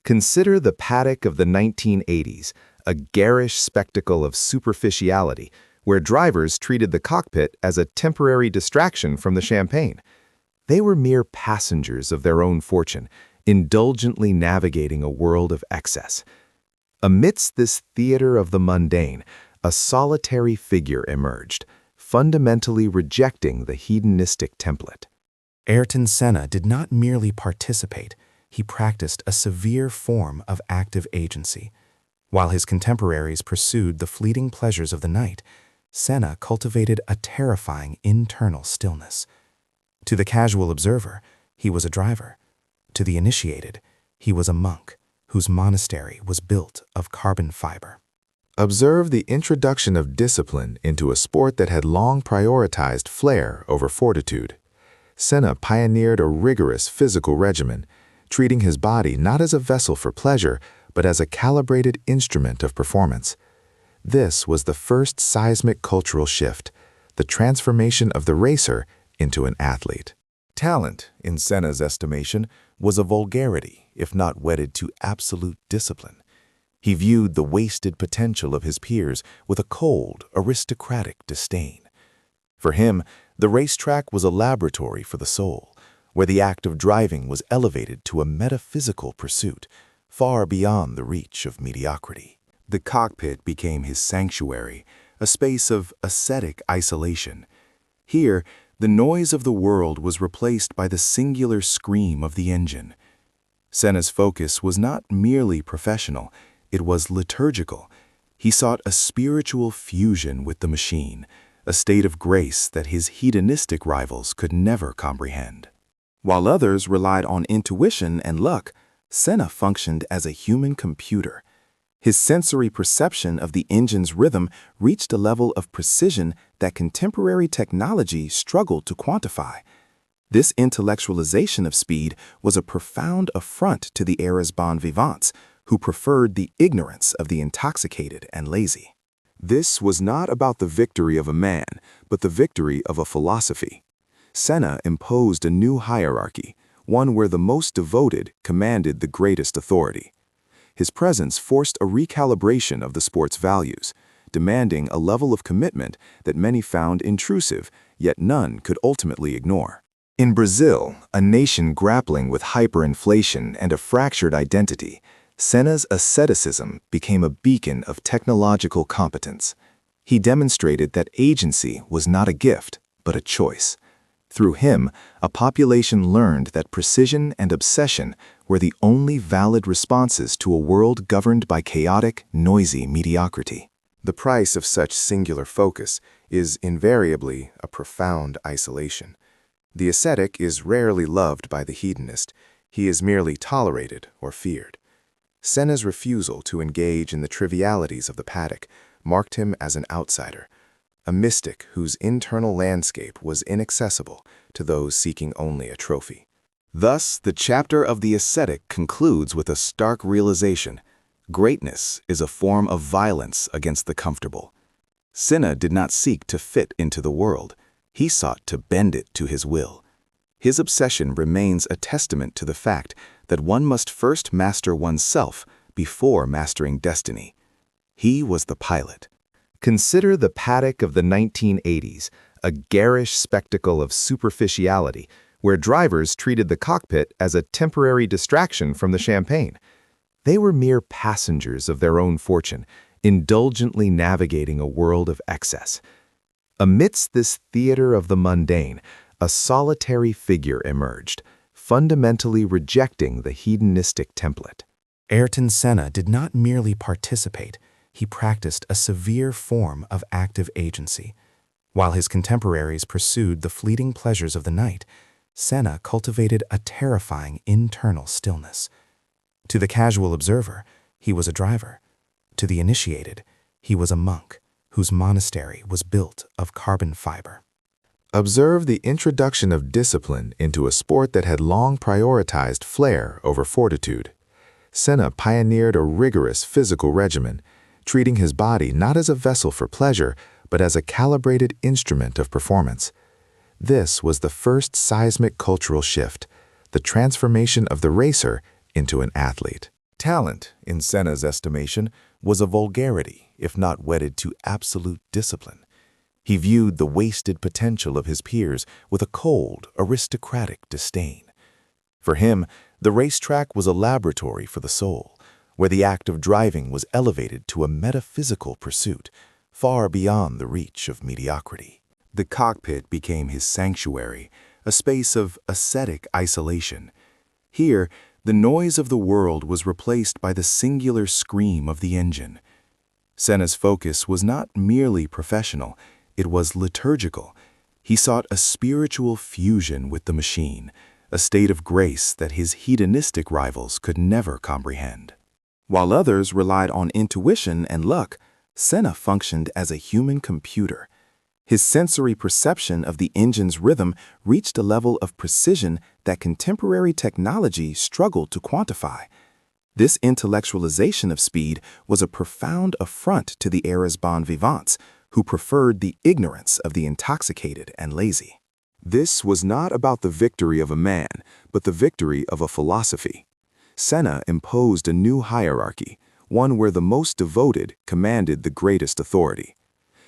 Consider the paddock of the 1980s, a garish spectacle of superficiality, where drivers treated the cockpit as a temporary distraction from the champagne. They were mere passengers of their own fortune, indulgently navigating a world of excess. Amidst this theater of the mundane, a solitary figure emerged, fundamentally rejecting the hedonistic template. Ayrton Senna did not merely participate, he practiced a severe form of active agency. While his contemporaries pursued the fleeting pleasures of the night, Senna cultivated a terrifying internal stillness. To the casual observer, he was a driver. To the initiated, he was a monk, whose monastery was built of carbon fiber. Observe the introduction of discipline into a sport that had long prioritized flair over fortitude. Senna pioneered a rigorous physical regimen, treating his body not as a vessel for pleasure, but as a calibrated instrument of performance. This was the first seismic cultural shift, the transformation of the racer into an athlete. Talent, in Senna's estimation, was a vulgarity, if not wedded to absolute discipline. He viewed the wasted potential of his peers with a cold, aristocratic disdain. For him, the racetrack was a laboratory for the soul, where the act of driving was elevated to a metaphysical pursuit, far beyond the reach of mediocrity. The cockpit became his sanctuary, a space of ascetic isolation. Here, the noise of the world was replaced by the singular scream of the engine. Senna's focus was not merely professional, it was liturgical. He sought a spiritual fusion with the machine, a state of grace that his hedonistic rivals could never comprehend. While others relied on intuition and luck, Senna functioned as a human computer. His sensory perception of the engine's rhythm reached a level of precision that contemporary technology struggled to quantify. This intellectualization of speed was a profound affront to the era's bon vivants, who preferred the ignorance of the intoxicated and lazy. This was not about the victory of a man, but the victory of a philosophy. Senna imposed a new hierarchy, one where the most devoted commanded the greatest authority. His presence forced a recalibration of the sport's values, demanding a level of commitment that many found intrusive, yet none could ultimately ignore. In Brazil, a nation grappling with hyperinflation and a fractured identity, Senna's asceticism became a beacon of technological competence. He demonstrated that agency was not a gift, but a choice. Through him, a population learned that precision and obsession were the only valid responses to a world governed by chaotic, noisy mediocrity. The price of such singular focus is invariably a profound isolation. The ascetic is rarely loved by the hedonist. He is merely tolerated or feared. Senna's refusal to engage in the trivialities of the paddock marked him as an outsider, a mystic whose internal landscape was inaccessible to those seeking only a trophy. Thus, the chapter of the ascetic concludes with a stark realization: greatness is a form of violence against the comfortable. Senna did not seek to fit into the world. He sought to bend it to his will. His obsession remains a testament to the fact that one must first master oneself before mastering destiny. He was the pilot. Consider the paddock of the 1980s, a garish spectacle of superficiality, where drivers treated the cockpit as a temporary distraction from the champagne. They were mere passengers of their own fortune, indulgently navigating a world of excess. Amidst this theater of the mundane, a solitary figure emerged, fundamentally rejecting the hedonistic template. Ayrton Senna did not merely participate, he practiced a severe form of active agency. While his contemporaries pursued the fleeting pleasures of the night, Senna cultivated a terrifying internal stillness. To the casual observer, he was a driver. To the initiated, he was a monk, whose monastery was built of carbon fiber. Observe the introduction of discipline into a sport that had long prioritized flair over fortitude. Senna pioneered a rigorous physical regimen, treating his body not as a vessel for pleasure, but as a calibrated instrument of performance. This was the first seismic cultural shift, the transformation of the racer into an athlete. Talent, in Senna's estimation, was a vulgarity, if not wedded to absolute discipline. He viewed the wasted potential of his peers with a cold, aristocratic disdain. For him, the racetrack was a laboratory for the soul, where the act of driving was elevated to a metaphysical pursuit, far beyond the reach of mediocrity. The cockpit became his sanctuary, a space of ascetic isolation. Here, the noise of the world was replaced by the singular scream of the engine. Senna's focus was not merely professional, it was liturgical. He sought a spiritual fusion with the machine, a state of grace that his hedonistic rivals could never comprehend. While others relied on intuition and luck, Senna functioned as a human computer. His sensory perception of the engine's rhythm reached a level of precision that contemporary technology struggled to quantify. This intellectualization of speed was a profound affront to the era's bon vivants, who preferred the ignorance of the intoxicated and lazy. This was not about the victory of a man, but the victory of a philosophy. Senna imposed a new hierarchy, one where the most devoted commanded the greatest authority.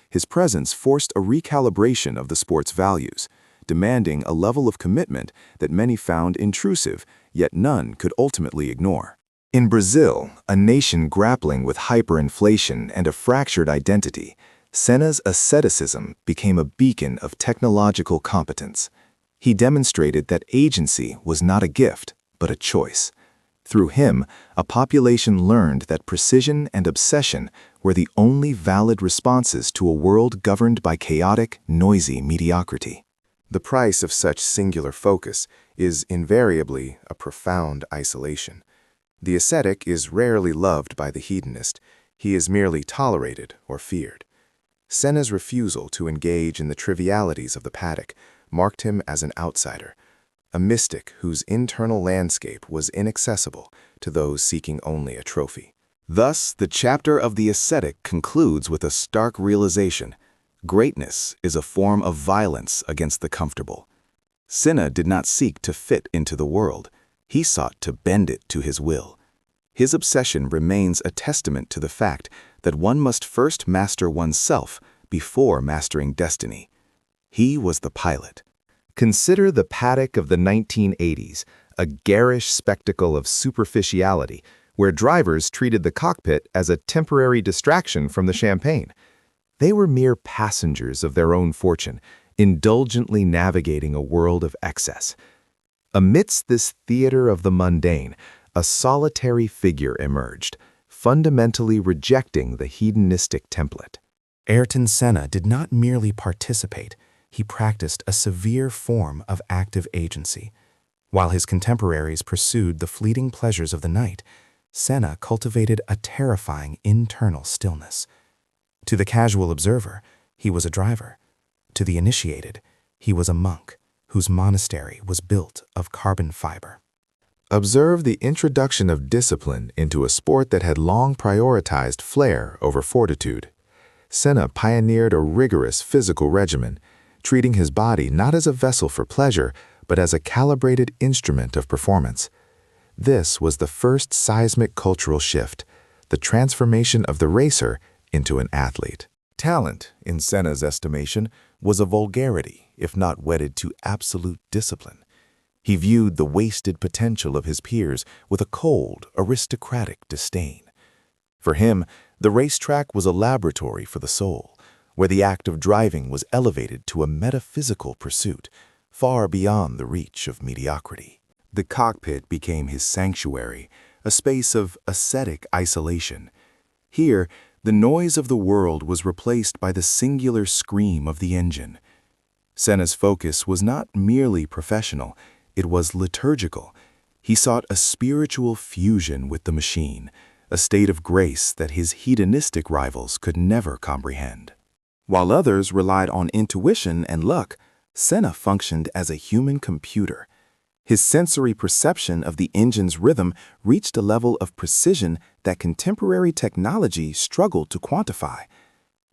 His presence forced a recalibration of the sport's values, demanding a level of commitment that many found intrusive, yet none could ultimately ignore. In Brazil, a nation grappling with hyperinflation and a fractured identity, Senna's asceticism became a beacon of technological competence. He demonstrated that agency was not a gift, but a choice. Through him, a population learned that precision and obsession were the only valid responses to a world governed by chaotic, noisy mediocrity. The price of such singular focus is invariably a profound isolation. The ascetic is rarely loved by the hedonist. He is merely tolerated or feared. Senna's refusal to engage in the trivialities of the paddock marked him as an outsider, a mystic whose internal landscape was inaccessible to those seeking only a trophy. Thus, the chapter of the ascetic concludes with a stark realization: greatness is a form of violence against the comfortable. Senna did not seek to fit into the world. He sought to bend it to his will. His obsession remains a testament to the fact that one must first master oneself before mastering destiny. He was the pilot. Consider the paddock of the 1980s, a garish spectacle of superficiality, where drivers treated the cockpit as a temporary distraction from the champagne. They were mere passengers of their own fortune, indulgently navigating a world of excess. Amidst this theater of the mundane, a solitary figure emerged, fundamentally rejecting the hedonistic template. Ayrton Senna did not merely participate, he practiced a severe form of active agency. While his contemporaries pursued the fleeting pleasures of the night, Senna cultivated a terrifying internal stillness. To the casual observer, he was a driver. To the initiated, he was a monk, whose monastery was built of carbon fiber. Observe the introduction of discipline into a sport that had long prioritized flair over fortitude. Senna pioneered a rigorous physical regimen, treating his body not as a vessel for pleasure, but as a calibrated instrument of performance. This was the first seismic cultural shift, the transformation of the racer into an athlete. Talent, in Senna's estimation, was a vulgarity, if not wedded to absolute discipline. He viewed the wasted potential of his peers with a cold, aristocratic disdain. For him, the racetrack was a laboratory for the soul, where the act of driving was elevated to a metaphysical pursuit, far beyond the reach of mediocrity. The cockpit became his sanctuary, a space of ascetic isolation. Here, the noise of the world was replaced by the singular scream of the engine. Senna's focus was not merely professional, it was liturgical. He sought a spiritual fusion with the machine, a state of grace that his hedonistic rivals could never comprehend. While others relied on intuition and luck, Senna functioned as a human computer. His sensory perception of the engine's rhythm reached a level of precision that contemporary technology struggled to quantify.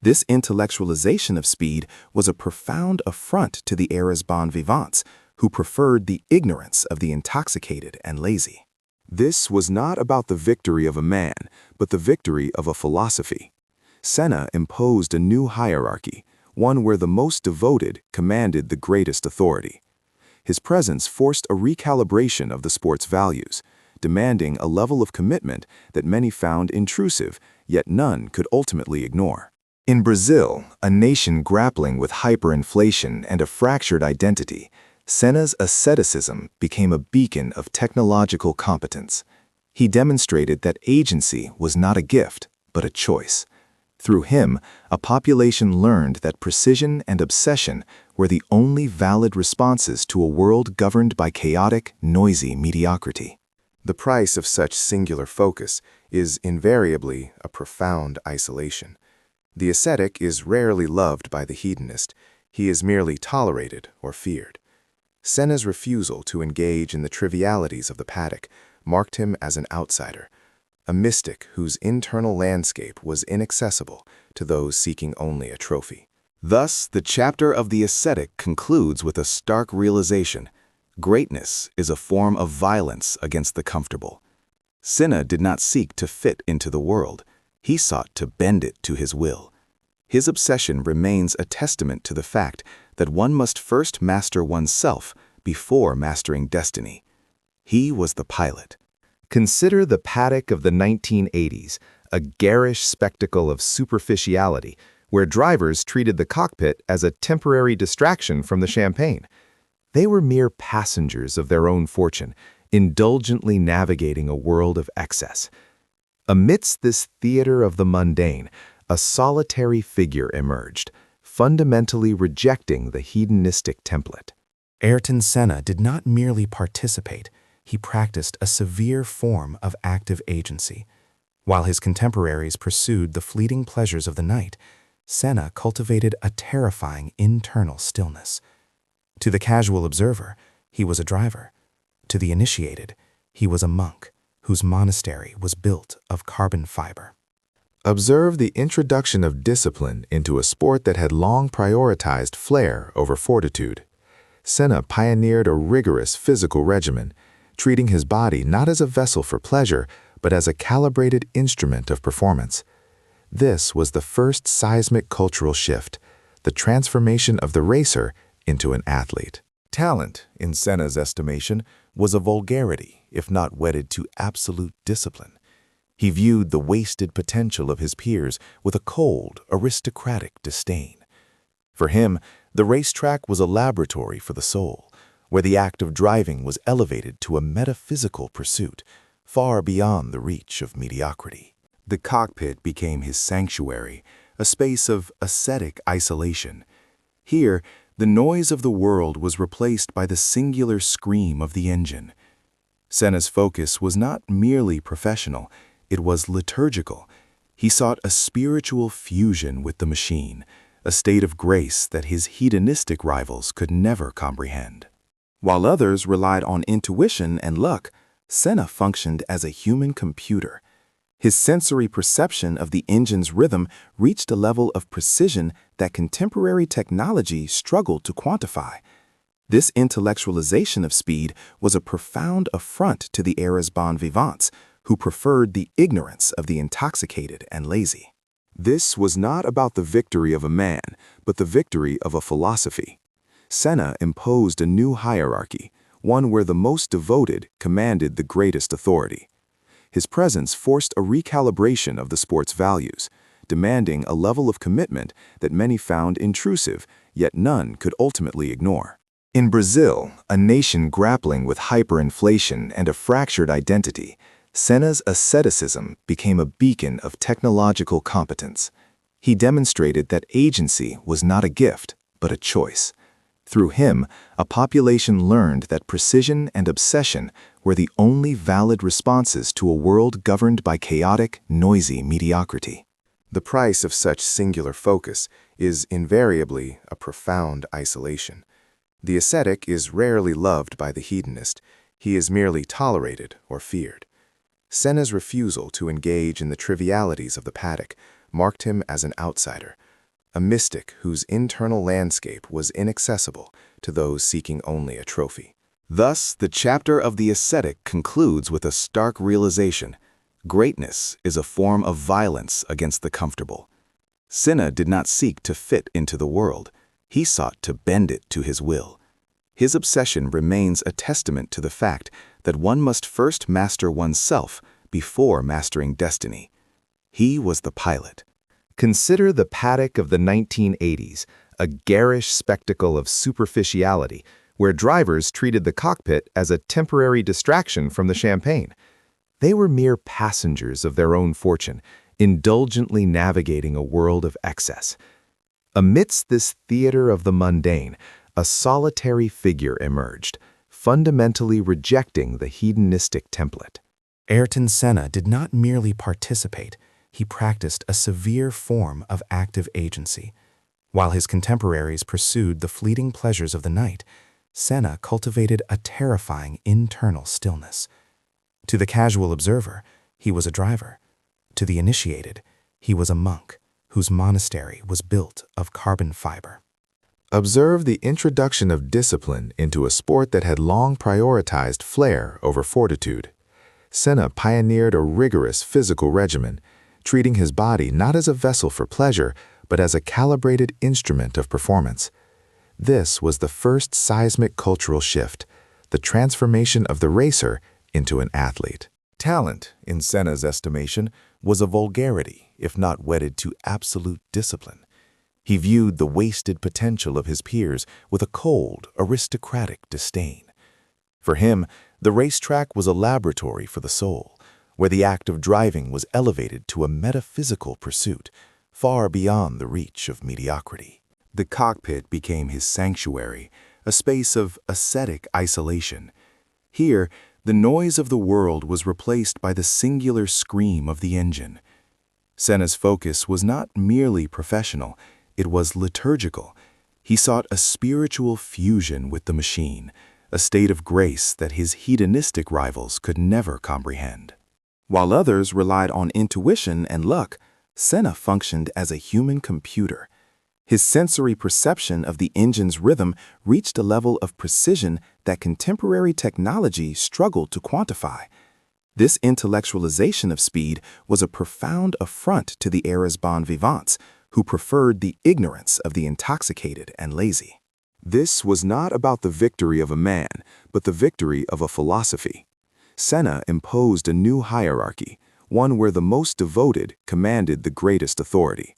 This intellectualization of speed was a profound affront to the era's bon vivants, who preferred the ignorance of the intoxicated and lazy. This was not about the victory of a man, but the victory of a philosophy. Senna imposed a new hierarchy, one where the most devoted commanded the greatest authority. His presence forced a recalibration of the sport's values, demanding a level of commitment that many found intrusive, yet none could ultimately ignore. In Brazil, a nation grappling with hyperinflation and a fractured identity, Senna's asceticism became a beacon of technological competence. He demonstrated that agency was not a gift, but a choice. Through him, a population learned that precision and obsession were the only valid responses to a world governed by chaotic, noisy mediocrity. The price of such singular focus is invariably a profound isolation. The ascetic is rarely loved by the hedonist. He is merely tolerated or feared. Senna's refusal to engage in the trivialities of the paddock marked him as an outsider, a mystic whose internal landscape was inaccessible to those seeking only a trophy. Thus, the chapter of the ascetic concludes with a stark realization: greatness is a form of violence against the comfortable. Senna did not seek to fit into the world. He sought to bend it to his will. His obsession remains a testament to the fact that one must first master oneself before mastering destiny. He was the pilot. Consider the paddock of the 1980s, a garish spectacle of superficiality, where drivers treated the cockpit as a temporary distraction from the champagne. They were mere passengers of their own fortune, indulgently navigating a world of excess. Amidst this theater of the mundane, a solitary figure emerged, fundamentally rejecting the hedonistic template. Ayrton Senna did not merely participate, he practiced a severe form of active agency. While his contemporaries pursued the fleeting pleasures of the night, Senna cultivated a terrifying internal stillness. To the casual observer, he was a driver. To the initiated, he was a monk, whose monastery was built of carbon fiber. Observe the introduction of discipline into a sport that had long prioritized flair over fortitude. Senna pioneered a rigorous physical regimen, treating his body not as a vessel for pleasure, but as a calibrated instrument of performance. This was the first seismic cultural shift, the transformation of the racer into an athlete. Talent, in Senna's estimation, was a vulgarity, if not wedded to absolute discipline. He viewed the wasted potential of his peers with a cold, aristocratic disdain. For him, the racetrack was a laboratory for the soul, where the act of driving was elevated to a metaphysical pursuit, far beyond the reach of mediocrity. The cockpit became his sanctuary, a space of ascetic isolation. Here, the noise of the world was replaced by the singular scream of the engine. Senna's focus was not merely professional, it was liturgical. He sought a spiritual fusion with the machine, a state of grace that his hedonistic rivals could never comprehend. While others relied on intuition and luck, Senna functioned as a human computer. His sensory perception of the engine's rhythm reached a level of precision that contemporary technology struggled to quantify. This intellectualization of speed was a profound affront to the era's bon vivants, who preferred the ignorance of the intoxicated and lazy. This was not about the victory of a man, but the victory of a philosophy. Senna imposed a new hierarchy, one where the most devoted commanded the greatest authority. His presence forced a recalibration of the sport's values, demanding a level of commitment that many found intrusive, yet none could ultimately ignore. In Brazil, a nation grappling with hyperinflation and a fractured identity, Senna's asceticism became a beacon of technological competence. He demonstrated that agency was not a gift, but a choice. Through him, a population learned that precision and obsession were the only valid responses to a world governed by chaotic, noisy mediocrity. The price of such singular focus is invariably a profound isolation. The ascetic is rarely loved by the hedonist. He is merely tolerated or feared. Senna's refusal to engage in the trivialities of the paddock marked him as an outsider, a mystic whose internal landscape was inaccessible to those seeking only a trophy. Thus, the chapter of the ascetic concludes with a stark realization: greatness is a form of violence against the comfortable. Senna did not seek to fit into the world. He sought to bend it to his will. His obsession remains a testament to the fact that one must first master oneself before mastering destiny. He was the pilot. Consider the paddock of the 1980s, a garish spectacle of superficiality, where drivers treated the cockpit as a temporary distraction from the champagne. They were mere passengers of their own fortune, indulgently navigating a world of excess. Amidst this theater of the mundane, a solitary figure emerged, fundamentally rejecting the hedonistic template. Ayrton Senna did not merely participate, he practiced a severe form of active agency. While his contemporaries pursued the fleeting pleasures of the night, Senna cultivated a terrifying internal stillness. To the casual observer, he was a driver. To the initiated, he was a monk, whose monastery was built of carbon fiber. Observe the introduction of discipline into a sport that had long prioritized flair over fortitude. Senna pioneered a rigorous physical regimen, treating his body not as a vessel for pleasure, but as a calibrated instrument of performance. This was the first seismic cultural shift, the transformation of the racer into an athlete. Talent, in Senna's estimation, was a vulgarity, if not wedded to absolute discipline. He viewed the wasted potential of his peers with a cold, aristocratic disdain. For him, the racetrack was a laboratory for the soul, where the act of driving was elevated to a metaphysical pursuit, far beyond the reach of mediocrity. The cockpit became his sanctuary, a space of ascetic isolation. Here, the noise of the world was replaced by the singular scream of the engine. Senna's focus was not merely professional, it was liturgical. He sought a spiritual fusion with the machine, a state of grace that his hedonistic rivals could never comprehend. While others relied on intuition and luck, Senna functioned as a human computer. His sensory perception of the engine's rhythm reached a level of precision that contemporary technology struggled to quantify. This intellectualization of speed was a profound affront to the era's bon vivants, who preferred the ignorance of the intoxicated and lazy. This was not about the victory of a man, but the victory of a philosophy. Senna imposed a new hierarchy, one where the most devoted commanded the greatest authority.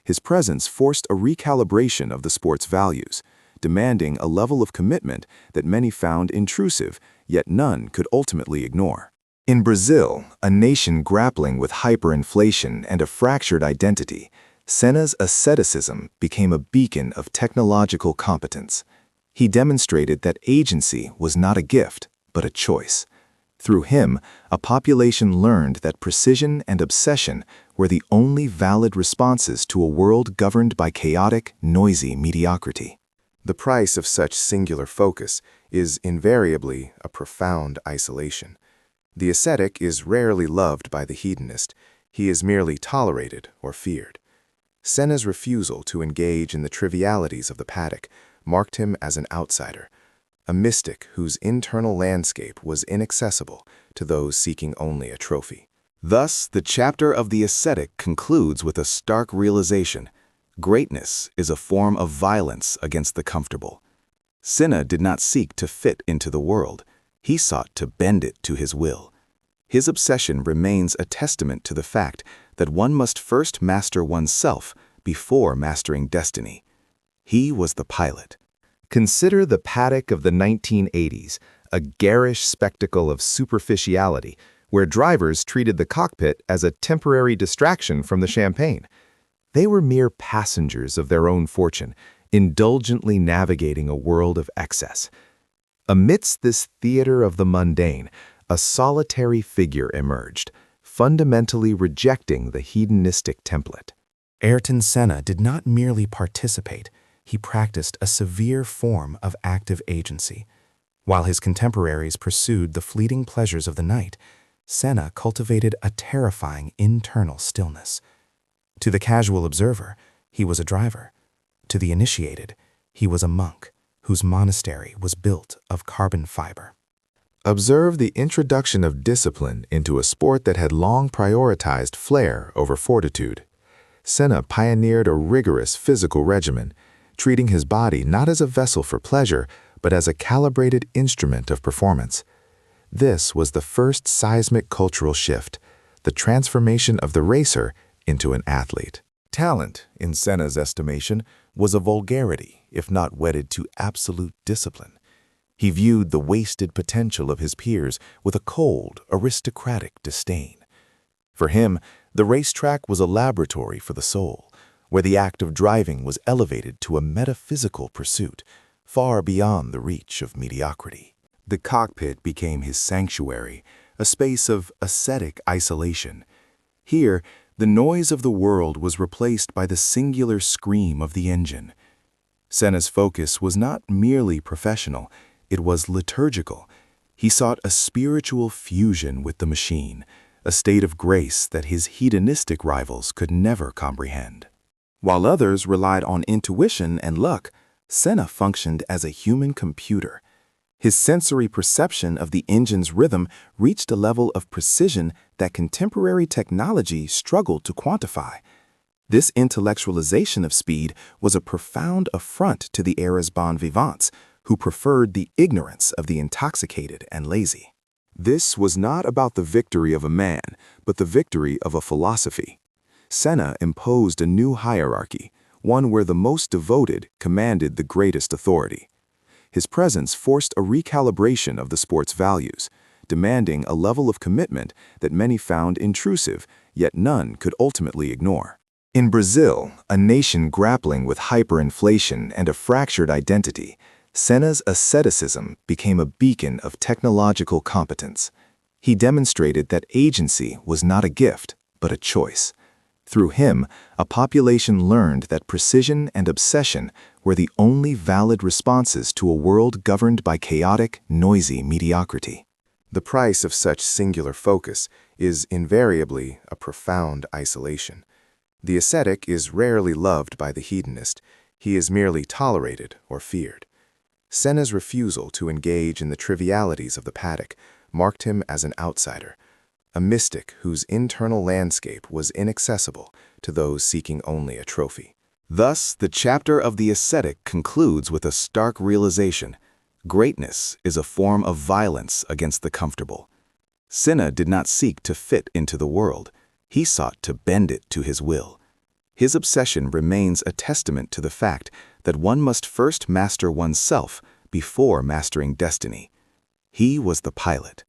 His presence forced a recalibration of the sport's values, demanding a level of commitment that many found intrusive, yet none could ultimately ignore. In Brazil, a nation grappling with hyperinflation and a fractured identity, Senna's asceticism became a beacon of technological competence. He demonstrated that agency was not a gift, but a choice. Through him, a population learned that precision and obsession were the only valid responses to a world governed by chaotic, noisy mediocrity. The price of such singular focus is invariably a profound isolation. The ascetic is rarely loved by the hedonist. He is merely tolerated or feared. Senna's refusal to engage in the trivialities of the paddock marked him as an outsider, a mystic whose internal landscape was inaccessible to those seeking only a trophy. Thus, the chapter of the ascetic concludes with a stark realization: greatness is a form of violence against the comfortable. Senna did not seek to fit into the world. He sought to bend it to his will. His obsession remains a testament to the fact that one must first master oneself before mastering destiny. He was the pilot. Consider the paddock of the 1980s, a garish spectacle of superficiality, where drivers treated the cockpit as a temporary distraction from the champagne. They were mere passengers of their own fortune, indulgently navigating a world of excess. Amidst this theater of the mundane, a solitary figure emerged, fundamentally rejecting the hedonistic template. Ayrton Senna did not merely participate, he practiced a severe form of active agency. While his contemporaries pursued the fleeting pleasures of the night, Senna cultivated a terrifying internal stillness. To the casual observer, he was a driver. To the initiated, he was a monk, whose monastery was built of carbon fiber. Observe the introduction of discipline into a sport that had long prioritized flair over fortitude. Senna pioneered a rigorous physical regimen, treating his body not as a vessel for pleasure, but as a calibrated instrument of performance. This was the first seismic cultural shift, the transformation of the racer into an athlete. Talent, in Senna's estimation, was a vulgarity, if not wedded to absolute discipline. He viewed the wasted potential of his peers with a cold, aristocratic disdain. For him, the racetrack was a laboratory for the soul, where the act of driving was elevated to a metaphysical pursuit, far beyond the reach of mediocrity. The cockpit became his sanctuary, a space of ascetic isolation. Here, the noise of the world was replaced by the singular scream of the engine. Senna's focus was not merely professional, it was liturgical. He sought a spiritual fusion with the machine, a state of grace that his hedonistic rivals could never comprehend. While others relied on intuition and luck, Senna functioned as a human computer. His sensory perception of the engine's rhythm reached a level of precision that contemporary technology struggled to quantify. This intellectualization of speed was a profound affront to the era's bon vivants, who preferred the ignorance of the intoxicated and lazy. This was not about the victory of a man, but the victory of a philosophy. Senna imposed a new hierarchy, one where the most devoted commanded the greatest authority. His presence forced a recalibration of the sport's values, demanding a level of commitment that many found intrusive, yet none could ultimately ignore. In Brazil, a nation grappling with hyperinflation and a fractured identity, Senna's asceticism became a beacon of technological competence. He demonstrated that agency was not a gift, but a choice. Through him, a population learned that precision and obsession were the only valid responses to a world governed by chaotic, noisy mediocrity. The price of such singular focus is invariably a profound isolation. The ascetic is rarely loved by the hedonist. He is merely tolerated or feared. Senna's refusal to engage in the trivialities of the paddock marked him as an outsider, a mystic whose internal landscape was inaccessible to those seeking only a trophy. Thus, the chapter of the ascetic concludes with a stark realization: greatness is a form of violence against the comfortable. Senna did not seek to fit into the world. He sought to bend it to his will. His obsession remains a testament to the fact that one must first master oneself before mastering destiny. He was the pilot.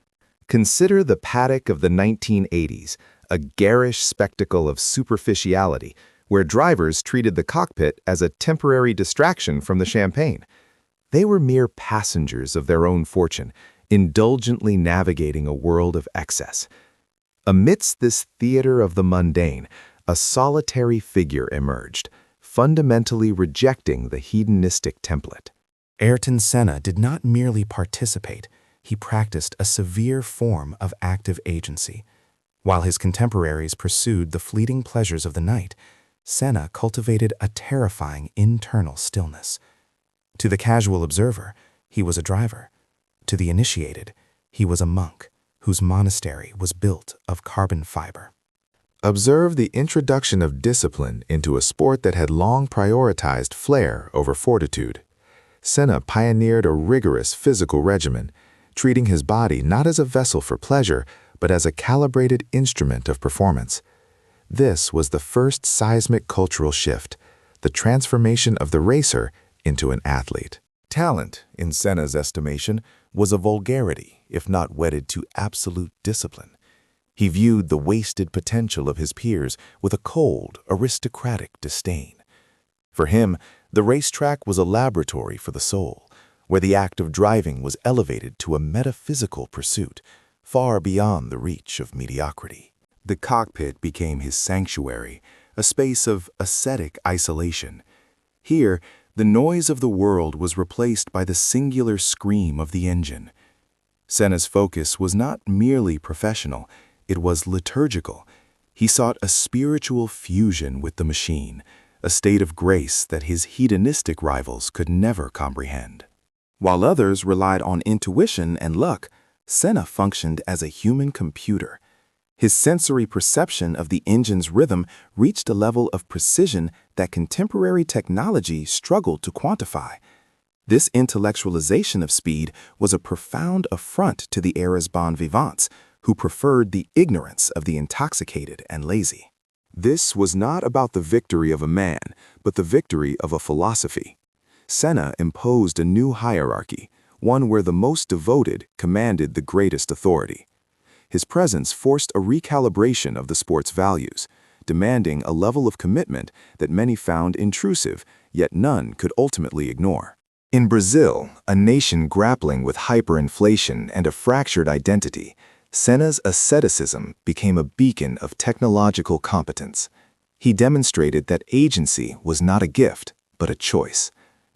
Consider the paddock of the 1980s, a garish spectacle of superficiality, where drivers treated the cockpit as a temporary distraction from the champagne. They were mere passengers of their own fortune, indulgently navigating a world of excess. Amidst this theater of the mundane, a solitary figure emerged, fundamentally rejecting the hedonistic template. Ayrton Senna did not merely participate, he practiced a severe form of active agency. While his contemporaries pursued the fleeting pleasures of the night, Senna cultivated a terrifying internal stillness. To the casual observer, he was a driver. To the initiated, he was a monk, whose monastery was built of carbon fiber. Observe the introduction of discipline into a sport that had long prioritized flair over fortitude. Senna pioneered a rigorous physical regimen, treating his body not as a vessel for pleasure, but as a calibrated instrument of performance. This was the first seismic cultural shift, the transformation of the racer into an athlete. Talent, in Senna's estimation, was a vulgarity, if not wedded to absolute discipline. He viewed the wasted potential of his peers with a cold, aristocratic disdain. For him, the racetrack was a laboratory for the soul, where the act of driving was elevated to a metaphysical pursuit, far beyond the reach of mediocrity. The cockpit became his sanctuary, a space of ascetic isolation. Here, the noise of the world was replaced by the singular scream of the engine. Senna's focus was not merely professional, it was liturgical. He sought a spiritual fusion with the machine, a state of grace that his hedonistic rivals could never comprehend. While others relied on intuition and luck, Senna functioned as a human computer. His sensory perception of the engine's rhythm reached a level of precision that contemporary technology struggled to quantify. This intellectualization of speed was a profound affront to the era's bon vivants, who preferred the ignorance of the intoxicated and lazy. This was not about the victory of a man, but the victory of a philosophy. Senna imposed a new hierarchy, one where the most devoted commanded the greatest authority. His presence forced a recalibration of the sport's values, demanding a level of commitment that many found intrusive, yet none could ultimately ignore. In Brazil, a nation grappling with hyperinflation and a fractured identity, Senna's asceticism became a beacon of technological competence. He demonstrated that agency was not a gift, but a choice.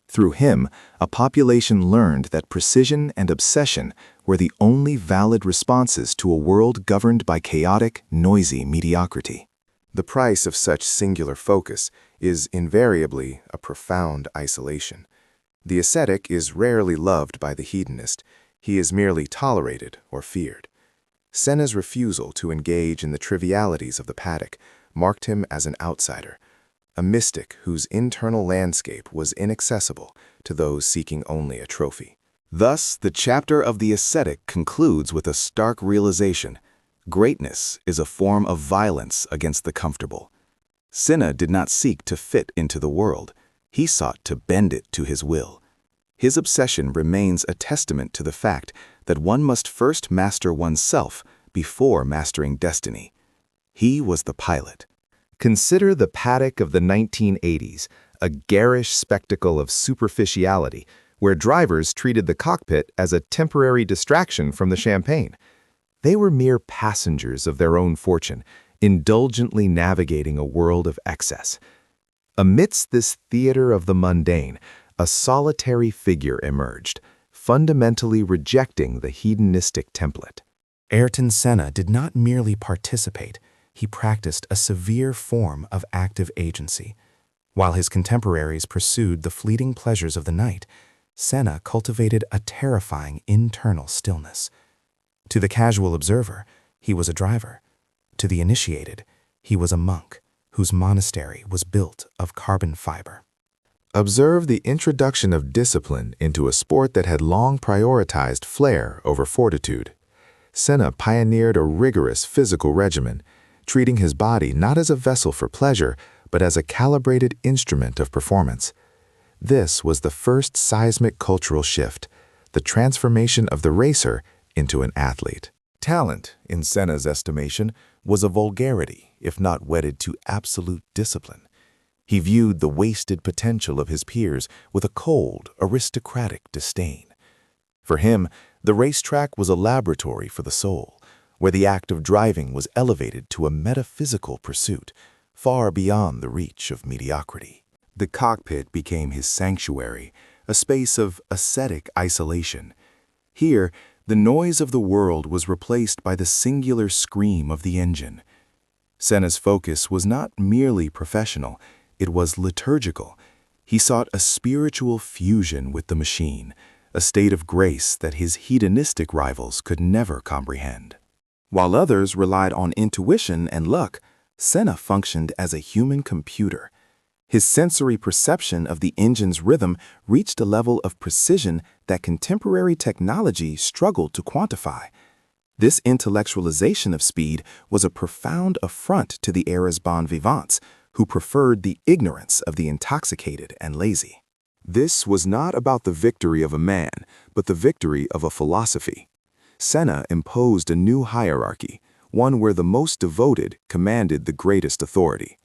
Through him, a population learned that precision and obsession were the only valid responses to a world governed by chaotic, noisy mediocrity. The price of such singular focus is invariably a profound isolation. The ascetic is rarely loved by the hedonist. He is merely tolerated or feared. Senna's refusal to engage in the trivialities of the paddock marked him as an outsider, a mystic whose internal landscape was inaccessible to those seeking only a trophy. Thus, the chapter of the ascetic concludes with a stark realization: greatness is a form of violence against the comfortable. Senna did not seek to fit into the world. He sought to bend it to his will. His obsession remains a testament to the fact that one must first master oneself before mastering destiny. He was the pilot. Consider the paddock of the 1980s, a garish spectacle of superficiality, where drivers treated the cockpit as a temporary distraction from the champagne. They were mere passengers of their own fortune, indulgently navigating a world of excess. Amidst this theater of the mundane, a solitary figure emerged, fundamentally rejecting the hedonistic template. Ayrton Senna did not merely participate, he practiced a severe form of active agency. While his contemporaries pursued the fleeting pleasures of the night, Senna cultivated a terrifying internal stillness. To the casual observer, he was a driver. To the initiated, he was a monk, whose monastery was built of carbon fiber. Observe the introduction of discipline into a sport that had long prioritized flair over fortitude. Senna pioneered a rigorous physical regimen, treating his body not as a vessel for pleasure, but as a calibrated instrument of performance. This was the first seismic cultural shift, the transformation of the racer into an athlete. Talent, in Senna's estimation, was a vulgarity, if not wedded to absolute discipline. He viewed the wasted potential of his peers with a cold, aristocratic disdain. For him, the racetrack was a laboratory for the soul, where the act of driving was elevated to a metaphysical pursuit, far beyond the reach of mediocrity. The cockpit became his sanctuary, a space of ascetic isolation. Here, the noise of the world was replaced by the singular scream of the engine. Senna's focus was not merely professional, it was liturgical. He sought a spiritual fusion with the machine, a state of grace that his hedonistic rivals could never comprehend. While others relied on intuition and luck, Senna functioned as a human computer. His sensory perception of the engine's rhythm reached a level of precision that contemporary technology struggled to quantify. This intellectualization of speed was a profound affront to the era's bon vivants, who preferred the ignorance of the intoxicated and lazy. This was not about the victory of a man, but the victory of a philosophy. Senna imposed a new hierarchy, one where the most devoted commanded the greatest authority.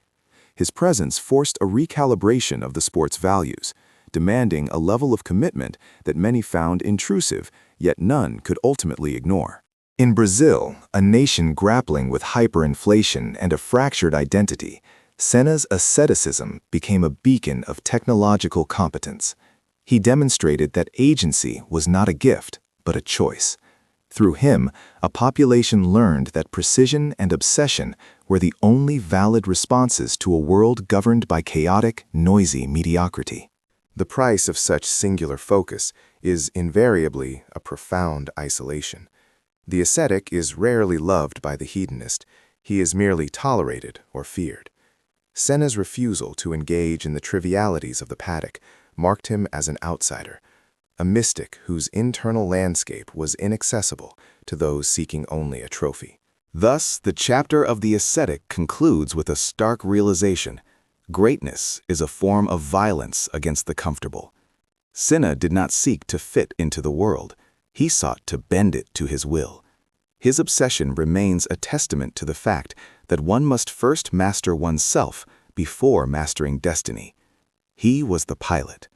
His presence forced a recalibration of the sport's values, demanding a level of commitment that many found intrusive, yet none could ultimately ignore. In Brazil, a nation grappling with hyperinflation and a fractured identity, Senna's asceticism became a beacon of technological competence. He demonstrated that agency was not a gift, but a choice. Through him, a population learned that precision and obsession were the only valid responses to a world governed by chaotic, noisy mediocrity. The price of such singular focus is invariably a profound isolation. The ascetic is rarely loved by the hedonist. He is merely tolerated or feared. Senna's refusal to engage in the trivialities of the paddock marked him as an outsider, a mystic whose internal landscape was inaccessible to those seeking only a trophy. Thus, the chapter of the ascetic concludes with a stark realization: greatness is a form of violence against the comfortable. Senna did not seek to fit into the world. He sought to bend it to his will. His obsession remains a testament to the fact that one must first master oneself before mastering destiny. He was the pilot,